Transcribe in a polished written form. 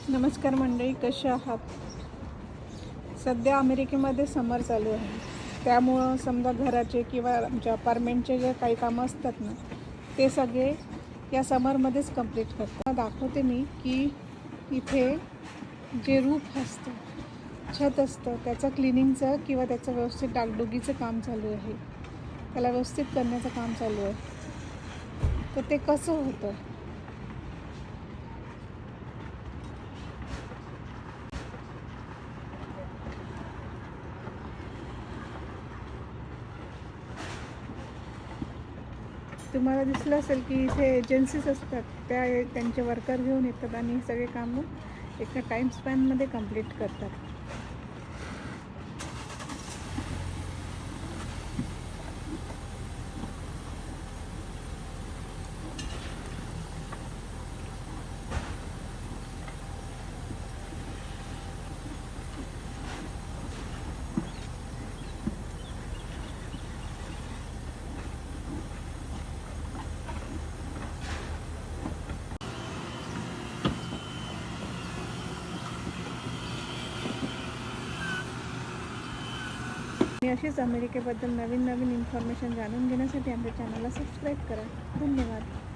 नमस्कार मंडळी, कशा आहात? सध्या अमेरिकेमध्ये समर चालू आहे. त्यामुळं समजा घराचे किंवा आमच्या अपार्टमेंटचे जे काही कामं असतात ना, ते सगळे या समरमध्येच कंप्लीट करतात. दाखवते मी की इथे जे रूफ असतं, छत असतं, त्याचं क्लिनिंगचं किंवा त्याचं व्यवस्थित डागडुगीचं काम चालू आहे. त्याला व्यवस्थित करण्याचं काम चालू आहे. तर ते कसं होतं? तुम्हाला दिसलं असेल की इथे एजन्सीज असतात, त्यांचे वर्कर घेऊन येतात आणि हे सगळे कामं एका टाईम स्पॅनमध्ये कंप्लीट करतात. आणि अशीच अमेरिकेबद्दल नवीन इन्फॉर्मेशन जाणून घेण्यासाठी आमच्या चॅनलला सबस्क्राईब करा. धन्यवाद.